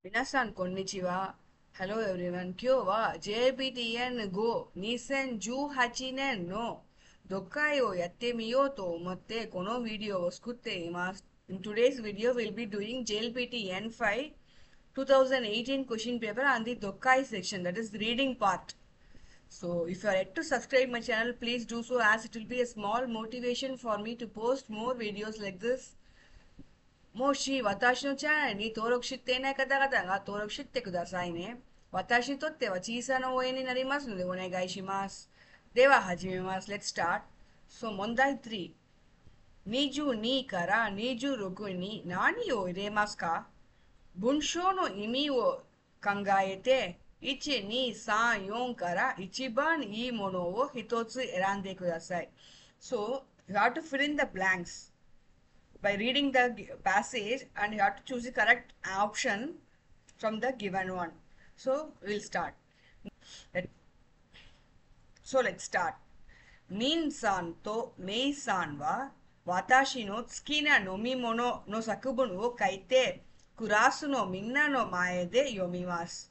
Minasan konnichiwa. Hello everyone. Kyo wa JPTN go 2018年の読解をやってみようと思ってこのビデオを作っています。In today's video, we'll be doing JLPT N5 2018 question paper on the Dokkai section, that is the reading part. So, if you are yet to subscribe my channel, please do so, as it will be a small motivation for me to post more videos like this. もし私のチャンネルに登録していない方々が登録してくださいね。私にとっては小さな応援になりますのでお願いします。では始めます。Let's start. So 問題3。22から26に何を入れますか？文章の意味を考えて、1、2、3、4から一番いいものを一つ選んでください。So, you have to fill in the blanks by reading the passage and you have to choose the correct option from the given one. So we'll start. Let, so let's start. Nin-san to Mei-san wa watashi no tsuki na nomimono no sakubun wo kaite kurasu no minna no mae de yomimasu.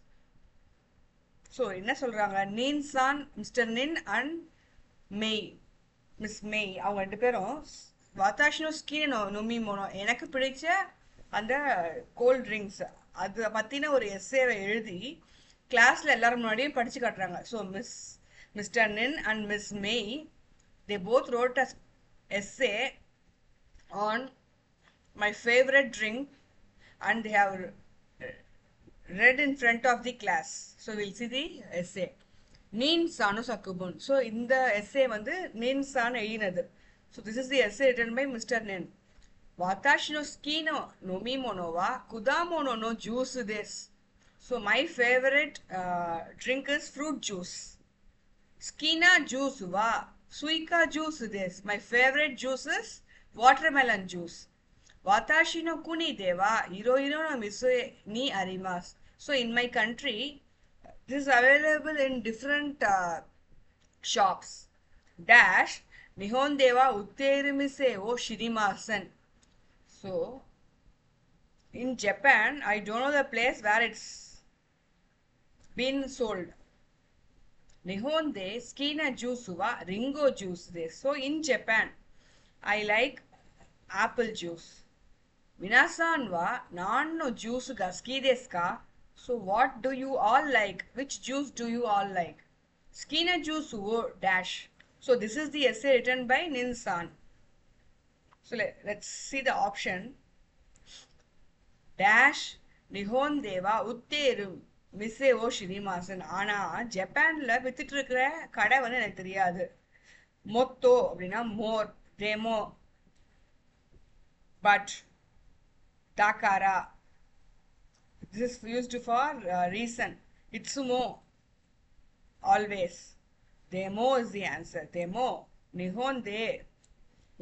So என்ன சொல்றாங்க? Nin-san, Mr. Nin and Mei, Miss May, அவங்க ரெண்டு பேரும் வாத்தாஷினோ skin நொமி mono எனக்கு பிடிச்ச அந்த gold drinks அதை பற்றின ஒரு எஸ்ஸேவை எழுதி கிளாஸில் எல்லாரும் முன்னாடியும் படித்து காட்டுறாங்க. ஸோ மிஸ்டர் நின் and miss May, they both road a essay on my favorite drink and they have read in front of the class. So we'll see the essay. Nin Sano Sakubun. So in the essay வந்து Nin San எழுதினது. So this is the essay written by Mr. Nin. Watashi no suki no nomimono wa kudamono no juice desu. So my favorite drink is fruit juice. Suki na juice wa suika juice desu. My favorite juice is watermelon juice. Watashi no kuni de wa iroiro no miso ni arimasu. So in my country, this is available in different shops. Dash Nihon de wa utteru mise wo shirimasen. So in Japan, I don't know the place where it's been sold. Nihon de suki na juice wa ringo juice desu. So in Japan, I like apple juice. Minasan wa nan no juice ga suki desu ka? So what do you all like? Which juice do you all like? Suki na juice wo dash. So this is the essay written by Nin-san. So let's see the option. Dash Nihon deva utteru mise wo shirimasen. ஆனா ஜப்பான்ல வித்துட்டு இருக்கிற கடை வந்து எனக்கு தெரியாது. மொத்தோ அப்படின்னா மோர், டெமோ, பட், டாக்காரா. This is used for reason. Itsumo, always. Demo is the answer. Demo. Nihon de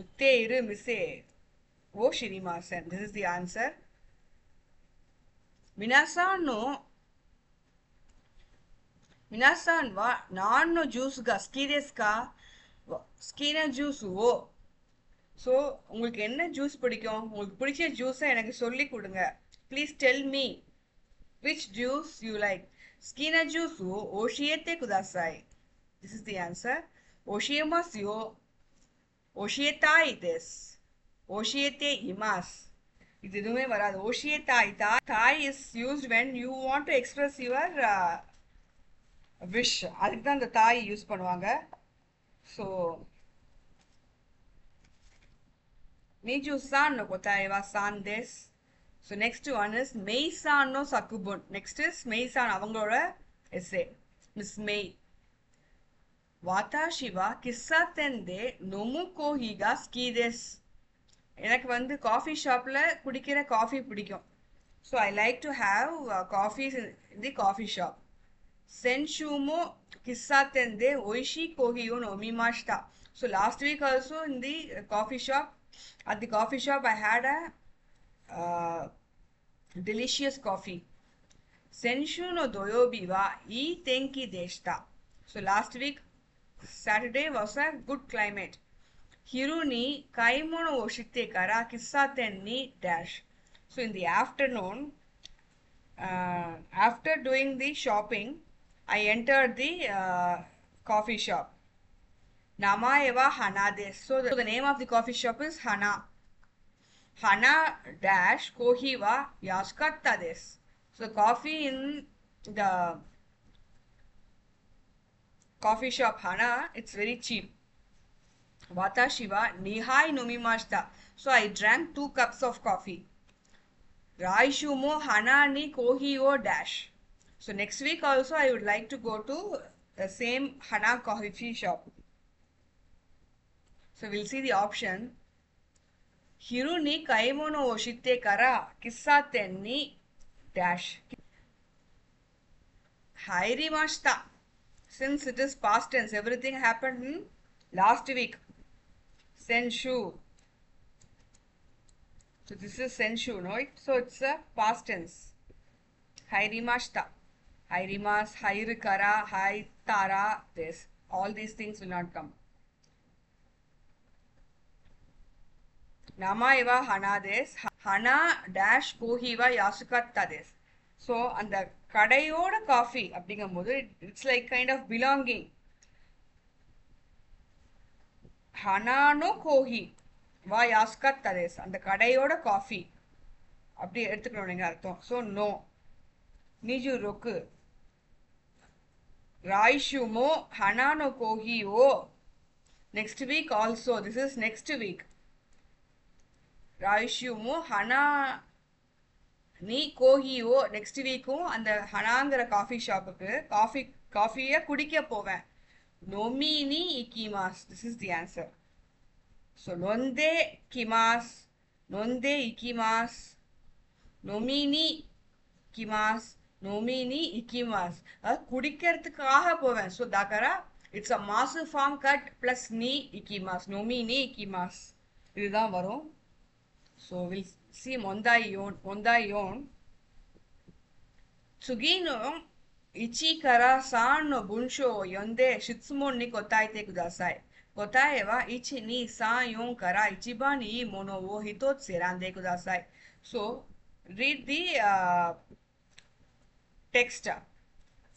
utteiru mise wo shirimasen. This is the answer. Minasan wa nan no juice ga suki desu ka? Suki na juice wo. So உங்களுக்கு என்ன juice பிடிக்கும்? உங்களுக்கு பிடிச்ச ஜூஸை எனக்கு சொல்லி கொடுங்க. Please tell me which juice you like. Suki na juice wo oshiete kudasai. This is the answer. Oshiemasu yo. Oshietai desu. Oshiete imasu. இது எதுவுமே வராது. Oshietai. Tai is used when you want to express your wish. அதுக்கு தான் இந்த தாய் use பண்ணுவாங்க. So Niju-san no kotae wa san desu. So next one is Mei-san no sakubun. Next is Mei-san avangaloda essay. Miss May. Watashi wa kissaten de nomu kohi ga suki desu. எனக்கு வந்து coffee ஷாப்பில் குடிக்கிற coffee பிடிக்கும். So I like to have coffees in the coffee shop. சென்ஷூமோ கிஸ்ஸாத்தெந்தே ஒய்ஷி கோஹியோ நொமிமாஷ்டா. So last week also in the coffee shop, at the coffee shop I had a delicious coffee. Senshu no doyobi wa ii tenki deshita. So last week Saturday was a good climate. Hiru ni kaimono wo shitte kara kissaten ni dash. So in the afternoon after doing the shopping, I entered the coffee shop. Namae wa Hana desu. So the name of the coffee shop is Hana. Hana dash kohi wa yasukatta desu. So coffee in the coffee shop Hana, it's very cheap. Watashi wa nihai nomimashita. So I drank 2 cups of coffee. Raishu mo hana ni kohi o dash. So next week also I would like to go to the same Hana coffee shop. So we'll see the option. Hiru ni kaimono o shitte kara kissaten ni dash. Hairimashita. Since it is past tense, everything happened in last week. Senshu. So this is senshu, no? So it's a past tense. Hairimashita. Hairimas, hairikara, haitara, this. All these things will not come. Nama eva hana des. Hana dash kohiva yasukatta des. So, and the kadayoda coffee, it's like kind of belonging. Hana no kohi va yasukatta des. And the kadayoda coffee. So, no. Niju roku. Raishu mo hana no kohi o. Next week also. This is next week. Raishu mo hana ni kohi o. Next week and the hanangara coffee shop coffee kudikka poven. Nomi ni ikimasu. This is the answer. So nonde kimasu. Nonde ikimasu. Nomi ni ikimasu. Nomi ni ikimasu. Kudikkaradhukaga poven. So dakara it's a masu form cut plus ni ikimasu. Nomi ni ikimasu. Idhaan varum. So we'll see mondai yon. Tsugi no ichi kara 3の文章を読んで質問に答えてください。答えは1、2、3、4から一番いいものを一つ選んでください。So, read the text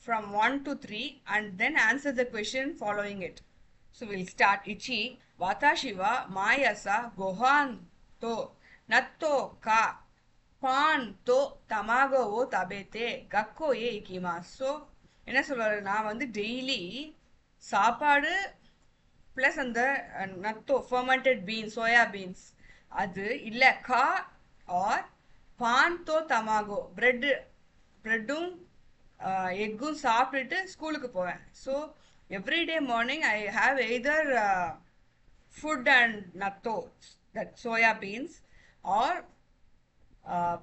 from 1 to 3 and then answer the question following it. So, we'll start. 1、私は毎朝ご飯と納豆かパンと卵を食べて学校へ行きます。So, என்ன சொல்றாரு நான் வந்து daily சாப்பாடு plus அந்த நத்தோ fermented beans soya beans அது இல்லை கா R பான் தோ தமாகோ ப்ரெட்டும் எக்கும் சாப்பிட்டுட்டு ஸ்கூலுக்கு போவேன். So everyday morning I have either food and நத்தோ that soya beans or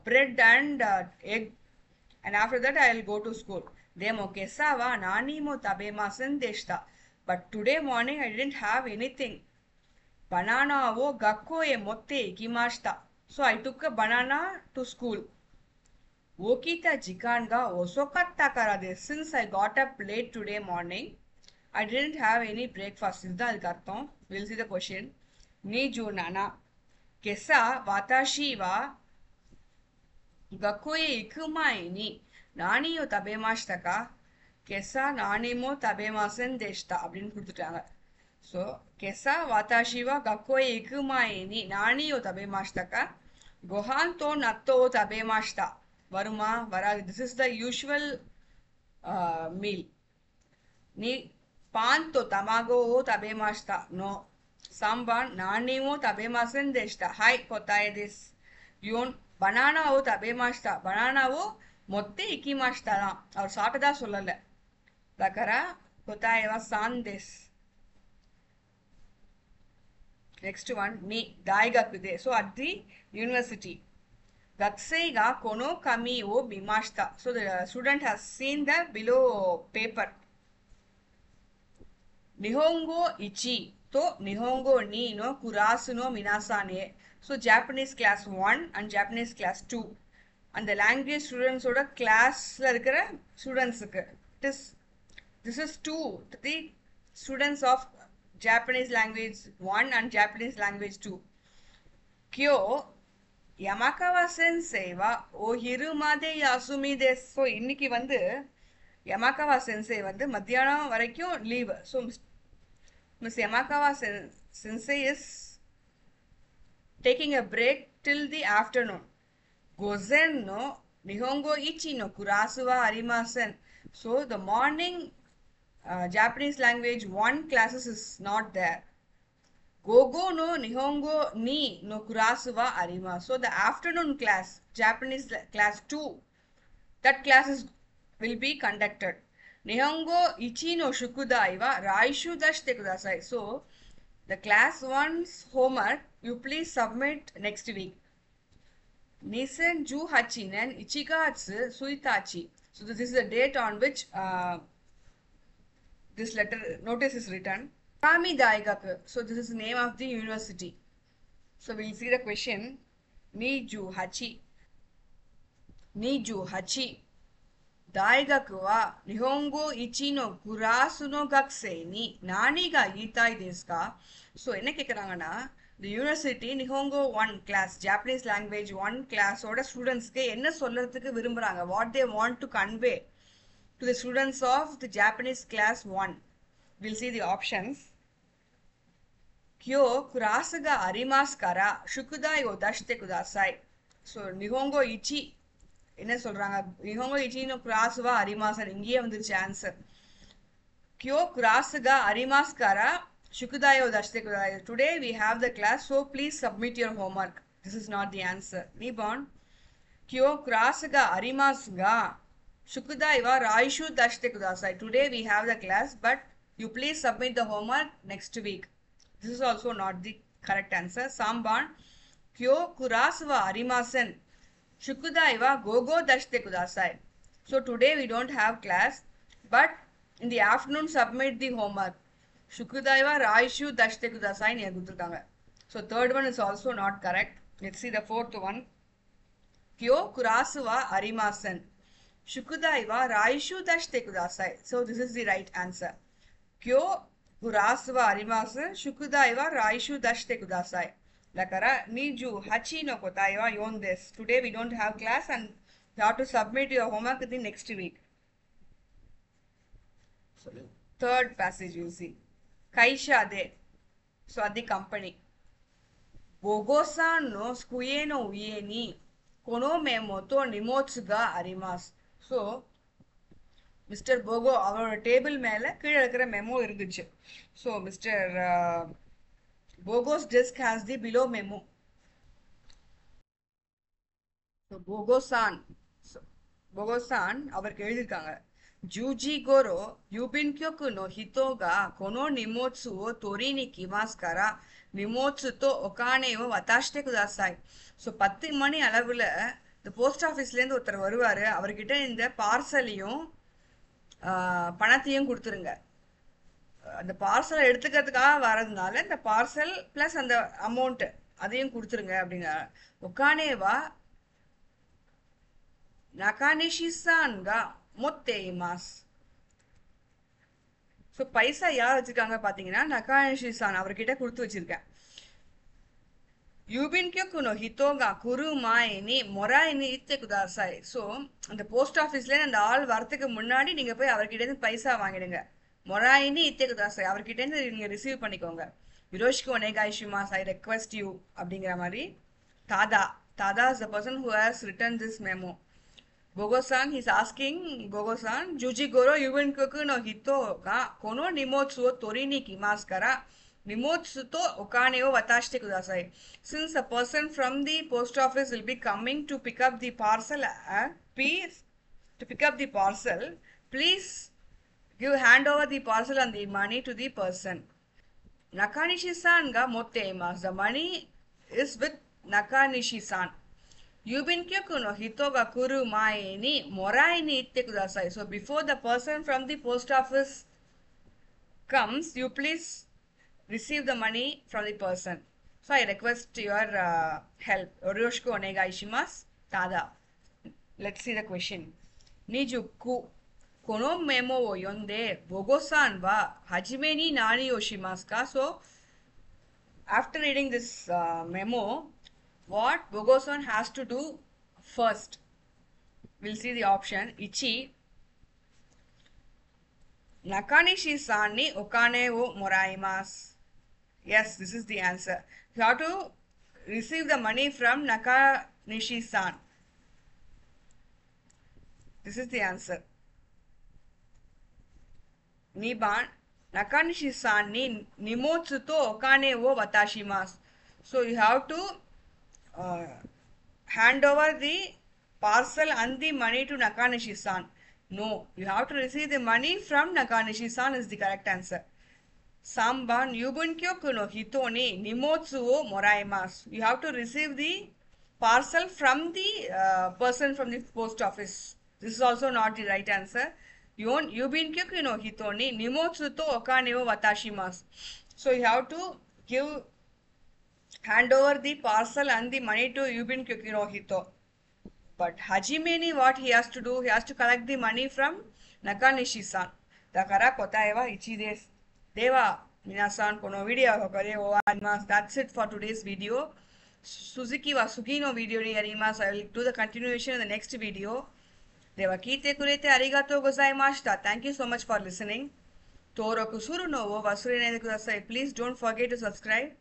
bread and egg, and after that I will go to school. Demo kesa wa nani mo tabemasen deshita, but today morning I didn't have anything. Banana wo gakko e motte ikimashita, so I took a banana to school. Okita jikan ga osokatta kara desu, since I got up late today morning I didn't have any breakfast. Idha adukku artham. We'll see the question. Niju nana kesa watashi wa学校へ行く前に何を食べましたか？今朝何も食べませんでしたஅப்படின்னு கொடுத்துட்டாங்க. So, 今朝私は学校へ行く前に何を食べましたか？ご飯と納豆を食べました。வருமா? வராது. This is the usual meal. にパンと卵を食べました。No. 3番何も食べませんでした。はい、答えです。4バナナを食べました。バナナを持って行きましたな。அவர் சாப்பிட்டதா சொல்லல. だから答えは3です。Next one, 2、大学で。So at the university. 学生がこの紙を見ました。So the student has seen the below paper. 日本語1と日本語2のクラスの皆さんへ。So Japanese class 1 and Japanese class 2 and the language students oda class la irukra students ku this is 2 the students of Japanese language 1 and Japanese language 2 kyo Yamakawa sensei wa o hirumade yasumi desu. So இன்னைக்கு வந்து Yamakawa sensei வந்து மத்தியானம் வரைக்கும் leave. So Miss Yamakawa sensei is taking a break till the afternoon. Gozen no Nihongo ichi no kurasu wa arimasen. So the morning Japanese language 1 classes is not there. Gogo no Nihongo ni no kurasu wa arimasu. So the afternoon class, Japanese class 2, that classes will be conducted. Nihongo ichi no shukudai wa raishu dashite kudasai. So the class 1's homework you please submit next week. Nisen Ju Hachinen Ichigatsu Suitachi. So this is the date on which this letter notice is written. Kami Daigaku. So this is the name of the university. So we'll see the question. Niju Hachi. Niju Hachi. Daigaku wa Nihongo ichi no kurasu no gakusei ni nani ga iitai desu ka? So என்ன கேக்குறாங்கன்னா the university Nihongo 1 class Japanese language 1 class ஓட ஸ்டூடெண்ட்ஸ்க்கு என்ன சொல்றதுக்கு விரும்புறாங்க, what they want to convey to the students of the Japanese class 1. We'll see the options. Kyo kurasu ga arimasu kara shukudai o dashite kudasai. So Nihongo ichi என்ன சொல்றாங்க, Nihongo ichi no kurasu wa arimasu. இங்கேயே வந்துருச்சு answer. Kyo kurasu ga arimasu kara shukudai o dashite kudasai. Today we have the class, so please submit your homework. This is not the answer. Rebound. Kyo kurasu ga arimasu ga shukudai wa raishu dashite kudasai. Today we have the class, but you please submit the homework next week. This is also not the correct answer. Samban. Kyo kurasu wa arimasen. Shukudai wa gogo dashite kudasai. So today we don't have class, but in the afternoon submit the homework. Shukudai wa raishu dashite kudasai ni kuduthirukanga. So third one is also not correct. Let's see the fourth one. Kyo kurasu wa arimasen. Shukudai wa raishu dashite kudasai. So this is the right answer. Kyo kurasu wa arimasen. Shukudai wa raishu dashite kudasai. Lakara niju hachi no kotai wa yon desu. Today we don't have class and you have to submit your homework in the next week. So third passage you see. Kaisha de. So at the company. Bogo-san no skuye no uie ni kono memo to nimotsu ga arimasu. So Mr. Bogo அவரோட table மேல கீழே இருக்கிற memo இருந்துச்சு. So Mr. Bogo's desk has the below memo. So Bogo-san அவருக்கு எழுதிருக்காங்க. Juji goro yubin kyoku no hito ga kono nimotsu o tori ni kimasu kara nimotsu to okane o watashite kudasai. So 10 மணி அளவுல the post officeல இருந்து ஒருத்தர் வருவாரு, அவர்கிட்ட இந்த பார்சலையும் பணத்தையும் கொடுத்துருங்க. அந்த பார்சலை எடுத்துக்கிறதுக்காக வரதுனால இந்த பார்சல் பிளஸ் அந்த அமௌண்ட் அதையும் கொடுத்துருங்க அப்படிங்க. ஒக்கானேவா நகானிஷிசான் கா மொத்தேமாஸ். ஸோ பைசா யார் வச்சிருக்காங்க பார்த்தீங்கன்னா நகானிஷிசான் அவர்கிட்ட கொடுத்து வச்சிருக்கேன். யூபின் கியோக்குனோ ஹித்தோகா குரு மாயினி மொராயினி இத்தே குதாசாய். ஸோ அந்த போஸ்ட் ஆஃபீஸ்ல அந்த ஆள் வரத்துக்கு முன்னாடி நீங்க போய் அவர்கிட்ட பைசா வாங்கிடுங்க. மொராயினி இத்தே குதாசாய் அவர்கிட்ட நீங்க ரிசீவ் பண்ணிக்கோங்க. யுரோஷ்கி ஒனேகாய்ஷிமாஸ் ஐ ரெக்வெஸ்ட் யூ அப்படிங்கிற மாதிரி. தாதா is the person who has written this memo. Bogo-san, he's asking Bogo-san, Juji goro yubin kyoku no hito ga kono nimotsu o tori ni kimasu kara nimotsu to okane o watashite kudasai. Since a person from the post office will be coming to pick up the parcel, please hand over the parcel and the money to the person. Nakanishi-san ga motteimasu. The money is with Nakanishi-san. Yubin kyoku no hito ga kuru mae ni morai ni itte kudasai. So before the person from the post office comes, you please receive the money from the person. So I request your help. Yoroshiku onegai shimasu. Tada. Let's see the question. Nijuku. Kono memo wo yonde Bogo-san wa hajime ni nani o shimasu ka? So after reading this memo, What Bogoson has to do first? We'll see the option. Ichi. Nakanishi-san ni okane wo moraimasu. Yes, this is the answer. You have to receive the money from Nakanishi-san. This is the answer. 2番 Nakanishi-san ni nimotsu to okane wo watashimasu. So you have to hand over the parcel and the money to Nakanishi-san. No, you have to receive the money from Nakanishi-san is the correct answer. 3番 Yubunkyoku no hito ni nimotsu wo moraimasu. You have to receive the parcel from the person from the post office. This is also not the right answer. Yubunkyoku no hito ni nimotsu to okane wo watashimasu. So you have to hand over the parcel and the money to Yubunkyoku no hito. But Hajime ni what he has to do? He has to collect the money from Nakanishi-san. だから答えは1です。では、皆さん、このビデオはここで終わります。That's it for today's video. Suzuki は次のビデオにやります。I will do the continuation in the next video. では、聞いてくれてありがとうございました。Thank you so much for listening. 登録するのを忘れないでください。Please don't forget to subscribe.